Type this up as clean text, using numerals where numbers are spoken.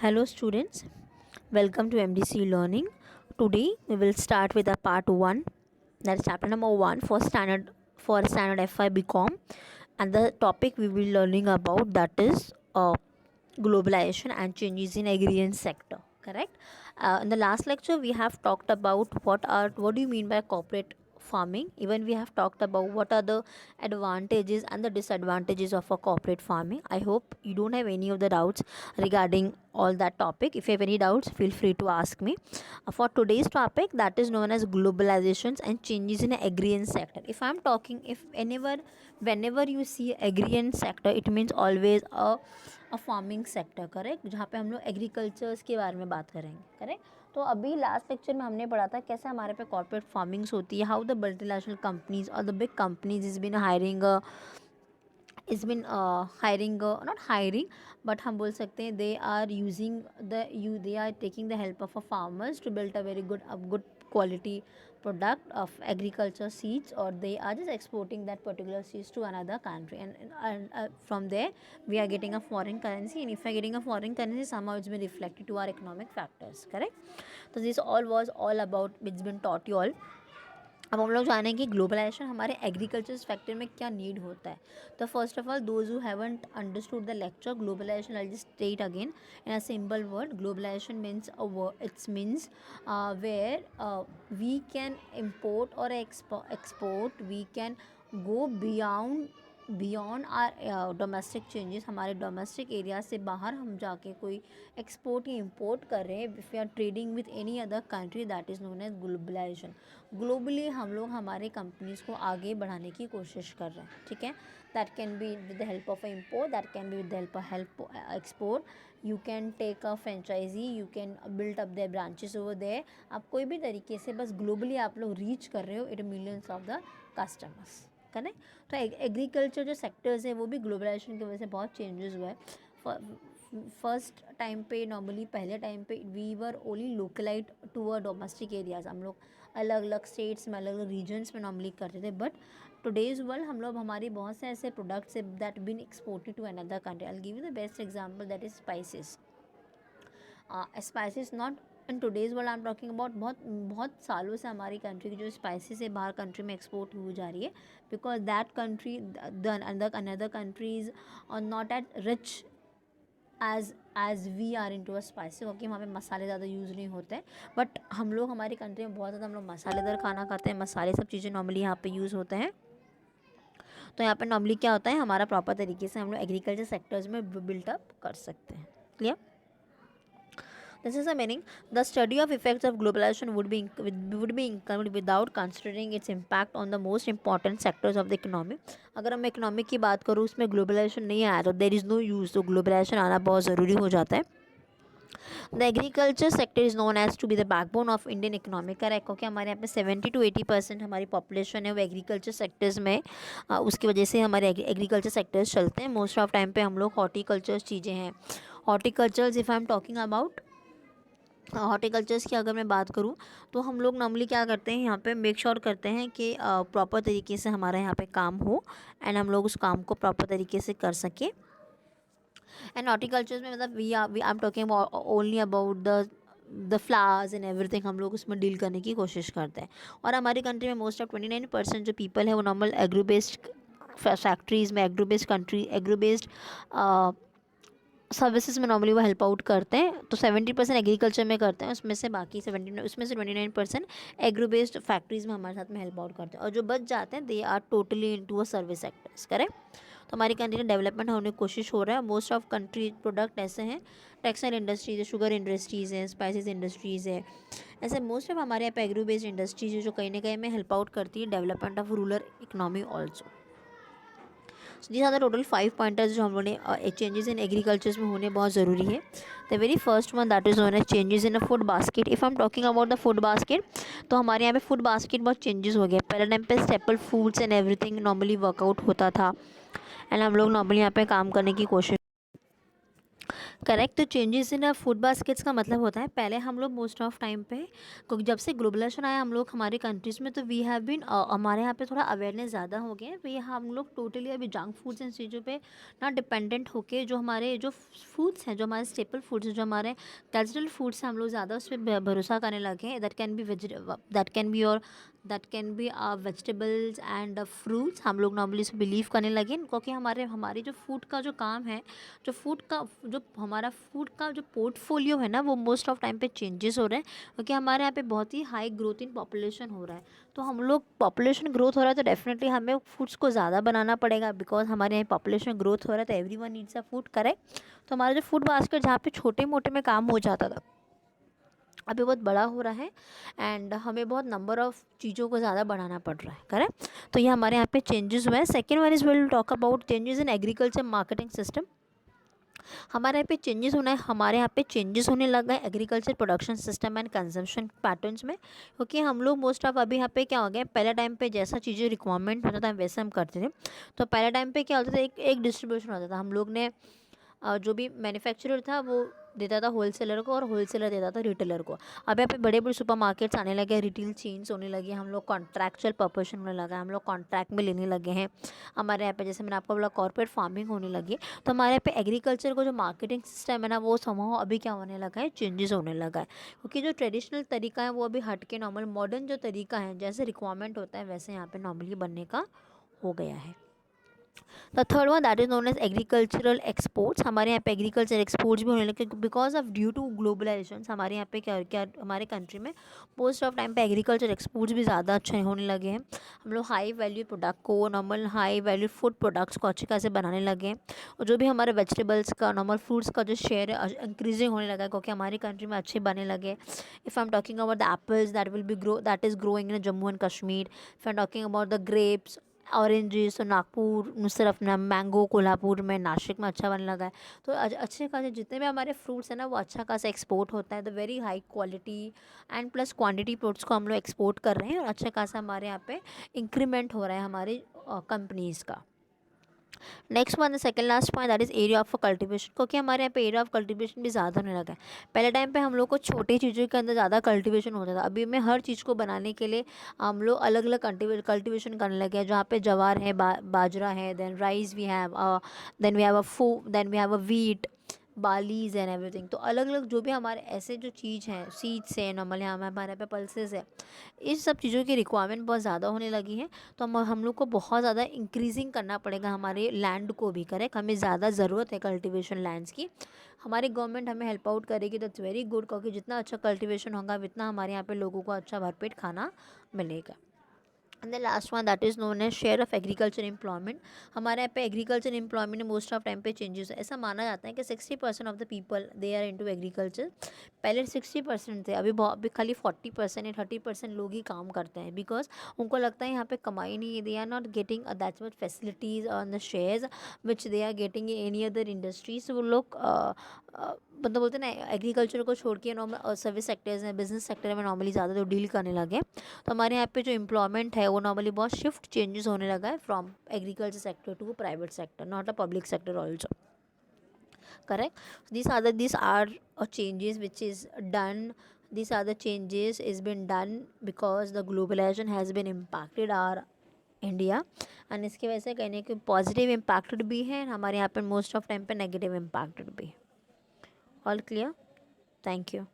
Hello students, welcome to MDC Learning. Today we will start with a part 1, that is chapter number 1 for standard FI BCom, and the topic we will be learning about, that is globalization and changes in agrarian sector. Correct. In the last lecture we have talked about what do you mean by corporate farming. Even we have talked about what are the advantages and the disadvantages of a corporate farming. I hope you don't have any of the doubts regarding all that topic. If you have any doubts, feel free to ask me. For today's topic, that is known as globalizations and changes in agrarian sector. If I'm talking, if whenever you see agrarian sector, it means always a farming sector, correct, जहाँ पे हम लोग agricultures के बारे में बात करेंगे, correct. तो अभी लास्ट लेक्चर में हमने पढ़ा था कैसे हमारे पे कॉर्पोरेट फार्मिंग्स होती है, हाउ द मल्टीनेशनल कंपनीज और the big companies is been hiring not hiring, but हम बोल सकते हैं they are using they are taking the help of a farmers to build a very good quality product of agriculture seeds, or they are just exporting that particular seeds to another country, and from there we are getting a foreign currency, and if we are getting a foreign currency, somehow it's been reflected to our economic factors, correct. So this all was all about, it's been taught you all. अब हम लोग जानेंगे globalisation हमारे agriculture sector में क्या need होता है. तो first of all, those who haven't understood the lecture, globalization I just state again in a simple word. Globalization means a word, it's means where we can import or export, we can go beyond our domestic changes. हमारे domestic area से बाहर हम जाके कोई export या import कर रहे हैं. If we are trading with any other country, that is known as globalisation. Globally हम लोग हमारे कंपनीज़ को आगे बढ़ाने की कोशिश कर रहे हैं, ठीक है. That can be with the help of import, that can be with the help export. You can take a franchisee, you can build up their branches over there. आप कोई भी तरीके से बस ग्लोबली आप लोग रीच कर रहे हो it millions of the customers, correct. तो एग्रीकल्चर जो सेक्टर्स है वो भी ग्लोबलाइजेशन की वजह से बहुत चेंजेस हुआ है. फर्स्ट टाइम पे, नॉर्मली पहले टाइम पे we were only localite to a domestic areas. हम लोग अलग अलग स्टेट्स में, अलग अलग रीजन्स में नॉर्मली करते थे. बट टुडेज़ वर्ल्ड हम लोग, हमारी बहुत से ऐसे प्रोडक्ट्स है that been exported to another country. I will give you the best example, that is spices. Spices not in today's world, I am talking about बहुत सालों से हमारी कंट्री की जो स्पाइसेस है बाहर कंट्री में एक्सपोर्ट हो जा रही है. Because that country, another countries are not at rich as we are into a spicy, क्योंकि वहाँ पे मसाले ज़्यादा यूज़ नहीं होते हैं. बट हम लोग, हमारी कंट्री में बहुत ज़्यादा हम लोग मसालेदार खाना खाते हैं. मसाले सब चीज़ें नॉर्मली यहाँ पे यूज़ होते हैं. तो यहाँ पे नॉर्मली क्या होता है, हमारा प्रॉपर तरीके से हम लोग एग्रीकल्चर सेक्टर्स में बिल्टअप कर सकते हैं. Clear. This is the meaning. The study of effects of globalization would be incomplete without considering its impact on the most important sectors of the economy. अगर हम इकोनॉमी की बात करूँ, उसमें ग्लोबलाइजेशन नहीं आया तो देर इज़ नो यूज़. तो ग्लोबलाइजेशन आना बहुत ज़रूरी हो जाता है. The agriculture sector is known as to be the backbone of Indian economy. Correct, क्योंकि हमारे यहाँ पे 70 to 80% हमारी पॉपुलेशन है वो एग्रीकल्चर सेक्टर्स में. उसकी वजह से हमारे एग्रीकल्चर सेक्टर्स चलते हैं. मोस्ट ऑफ टाइम पे हम लोग हॉर्टिकल्चर चीज़ें हैं. Horticultures, if I am talking about horticultures की अगर मैं बात करूँ, तो हम लोग नॉर्मली क्या करते हैं, यहाँ पे मेक श्योर करते हैं कि प्रॉपर तरीके से हमारा यहाँ पे काम हो एंड हम लोग उस काम को प्रॉपर तरीके से कर सकें. एंड हॉर्टिकल्चर्स में मतलब we I am talking only about the flowers and everything, हम लोग उसमें डील करने की कोशिश करते हैं. और हमारी कंट्री में मोस्ट ऑफ 29% जो पीपल है वो नॉर्मल एग्रो बेस्ड फैक्ट्रीज़ में, एग्रो बेस्ड सर्विसेज में नॉर्मली वो हेल्प आउट करते हैं. तो 70% एग्रीकल्चर में करते हैं, उसमें से 29% एग्रो बेस्ड फैक्ट्रीज़ में हमारे साथ में हेल्प आउट करते हैं. और जो बच जाते हैं they are totally into a service sectors. Correct. तो हमारी कंट्री में डेवलपमेंट होने की कोशिश हो रहा है. मोस्ट ऑफ कंट्री प्रोडक्ट ऐसे हैं, टेक्सटाइल इंडस्ट्रीज़ है, शुगर इंडस्ट्रीज़ है, स्पाइसेस इंडस्ट्रीज़ है. ऐसे मोस्ट ऑफ हमारे यहाँ पे एग्रो बेस्ड इंडस्ट्रीज है जो कहीं ना कहीं में हेल्प आउट करती है development of rural economy also. these are the total 5 pointers जो हम लोगों ने चेंजेस इन एग्रीकल्चर्स में होने बहुत ज़रूरी है. The very first one that is known as changes in a food basket. If I am talking about the food basket, तो हमारे यहाँ पे फूड बास्केट बहुत चेंजेस हो गया. पहले टाइम पे staple foods and everything normally workout होता था एंड हम लोग नॉर्मली यहाँ पे काम करने की कोशिश करेक्ट। तो चेंजेस इन फूड बास्केट्स का मतलब होता है, पहले हम लोग मोस्ट ऑफ टाइम पे, क्योंकि जब से ग्लोबलाइजेशन आया हम लोग हमारी कंट्रीज़ में, तो वी हैव बीन, हमारे यहाँ पे थोड़ा अवेयरनेस ज़्यादा हो गया है। वी हम लोग टोटली अभी जंक फूड्स इन चीज़ों पे ना डिपेंडेंट होके, जो हमारे जो फूड्स हैं, जो हमारे स्टेपल फूड्स हैं, जो हमारे कल्चरल फूड्स हैं, हम लोग ज़्यादा उस पर भरोसा करने लगे हैं। That can B vegetables and fruits. हम लोग नॉर्मली इस बिलीव करने लगे, क्योंकि हमारी जो फूड का जो काम है, जो हमारा फूड का जो पोर्टफोलियो है ना, वो मोस्ट ऑफ टाइम पे चेंजेस हो रहे हैं, क्योंकि हमारे यहाँ पे बहुत ही हाई ग्रोथ इन पॉपुलेशन हो रहा है। तो हम लोग पॉपुलेशन ग्रोथ हो रहा है, तो डेफिनेटली हमें फूड्स को ज़्यादा बनाना पड़ेगा, बिकॉज हमारे यहाँ पॉपुलेशन ग्रोथ हो रहा है, तो everyone needs a food, correct. तो हमारा जो फूड बास्केट जहाँ पे छोटे मोटे में काम हो जाता था, अभी बहुत बड़ा हो रहा है, एंड हमें बहुत नंबर ऑफ़ चीज़ों को ज़्यादा बढ़ाना पड़ रहा है, करेक्ट। तो ये हमारे यहाँ पे चेंजेस हुए हैं। Second one is will talk about changes in agriculture marketing system. हमारे यहाँ पे चेंजेस होना है, हमारे यहाँ पे चेंजेस होने लगा है agriculture production system and consumption patterns में, क्योंकि हम लोग मोस्ट ऑफ अभी यहाँ पे क्या हो गया, पहले टाइम पे जैसा चीज़ें रिक्वायरमेंट होता था वैसे हम करते थे। तो पहले टाइम पे क्या होता था, एक डिस्ट्रीब्यूशन होता था, हम लोग ने जो भी मैन्युफैक्चरर था वो देता था होलसेलर को, और होलसेलर देता था रिटेलर को। अब यहाँ पे बड़े बड़े सुपर मार्केट्स आने लगे, रिटेल चेन्स होने लगे, हम लोग कॉन्ट्रैक्चुअल पर्पशन होने लगा है, हम लोग कॉन्ट्रैक्ट में लेने लगे हैं। हमारे यहाँ पे, जैसे मैंने आपको बोला, कॉर्पोरेट फार्मिंग होने लगी। तो हमारे यहाँ पे एग्रीकल्चर को जो मार्केटिंग सिस्टम है ना, वो समूह अभी क्या होने लगा है, चेंजेस होने लगा है, क्योंकि जो ट्रेडिशनल तरीका है वो अभी हट के नॉर्मल मॉडर्न जो तरीका है, जैसे रिक्वायरमेंट होता है वैसे यहाँ पे नॉर्मली बनने का हो गया है। The third one that is known as agricultural exports. हमारे यहाँ पे एग्रीकल्चर एक्सपोर्ट्स भी होने लगे, because of due to globalisation हमारे यहाँ पे क्या क्या हमारे कंट्री में मोस्ट ऑफ टाइम पे एग्रीकल्चर एक्सपोर्ट्स भी ज़्यादा अच्छे होने लगे हैं। हम लोग हाई वैल्यू प्रोडक्ट को, normal high value food products को अच्छे खासे बनाने लगे हैं, और जो भी हमारे वेजिटेबल्स का, नॉर्मल फ्रूट्स का जो शेयर है इंक्रीजिंग होने लगा है, क्योंकि हमारी कंट्री में अच्छे बने लगे। If I am talking about the apples, that is growing in Jammu and Kashmir. If I am talking about the grapes, oranges, तो नागपुर में सिर्फ ना, मैंगो कोल्हापुर में, नासिक में अच्छा बनने लगा है। तो अच्छे खासे जितने भी हमारे फ्रूट्स हैं ना, वो अच्छा खासा एक्सपोर्ट होता है। तो very high quality and plus quantity fruits को हम लोग एक्सपोर्ट कर रहे हैं, और अच्छा खासा हमारे यहाँ पे इंक्रीमेंट हो रहा है हमारी कंपनीज़ का। Next one, second last point, that is area of cultivation, क्योंकि हमारे यहाँ पे एरिया ऑफ कल्टीवेशन भी ज़्यादा होने लगा है। पहले टाइम पे हम लोग को छोटी चीज़ों के अंदर ज़्यादा कल्टीवेशन होता था, अभी में हर चीज़ को बनाने के लिए हम लोग अलग अलग कल्टीवेशन करने लगे हैं, जहाँ पे ज्वार है, बाजरा है, then rice we have, then we have a wheat, barleys and everything. तो अलग अलग जो भी हमारे ऐसे जो चीज़ हैं, सीड्स है, नॉर्मल यहाँ हमारे पे पल्सेस है, इस सब चीज़ों की रिक्वायरमेंट बहुत ज़्यादा होने लगी है। तो हम लोग को बहुत ज़्यादा इंक्रीजिंग करना पड़ेगा हमारे लैंड को भी, करेक्ट। हमें ज़्यादा ज़रूरत है कल्टीवेशन लैंड्स की। हमारी गवर्नमेंट हमें हेल्प आउट करेगी, तो इट्स वेरी गुड, क्योंकि जितना अच्छा कल्टीवेशन होगा उतना हमारे यहाँ पे लोगों को अच्छा भरपेट खाना मिलेगा। And the last one that is known as share of agriculture employment. हमारे यहाँ पे agriculture employment most of time पे चेंजेस है। ऐसा माना जाता है कि 60% of the people they are into agriculture. पहले 60% थे, अभी खाली 40% या 30% लोग ही काम करते हैं, बिकॉज उनको लगता है यहाँ पे कमाई नहीं है, they are not getting that much facilities on the shares which they are getting in any other industries. वो लोग मतलब बोलते हैं ना, एग्रीकल्चर को छोड़ के नॉर्मल सर्विस सेक्टर्स में, बिजनेस सेक्टर में नॉर्मली ज़्यादा तो डील करने लगे। तो हमारे यहाँ पे जो एम्प्लॉयमेंट है वो नॉर्मली बहुत शिफ्ट चेंजेस होने लगा है from agriculture sector to private sector, not a public sector also, correct. These are changes which is done. These are the changes is been done because the globalization has been impacted our India, and इसकी वजह से कहने कि positive impacted भी है, हमारे यहाँ पे मोस्ट ऑफ टाइम पे नेगेटिव इम्पैक्टेड भी है। All clear? Thank you.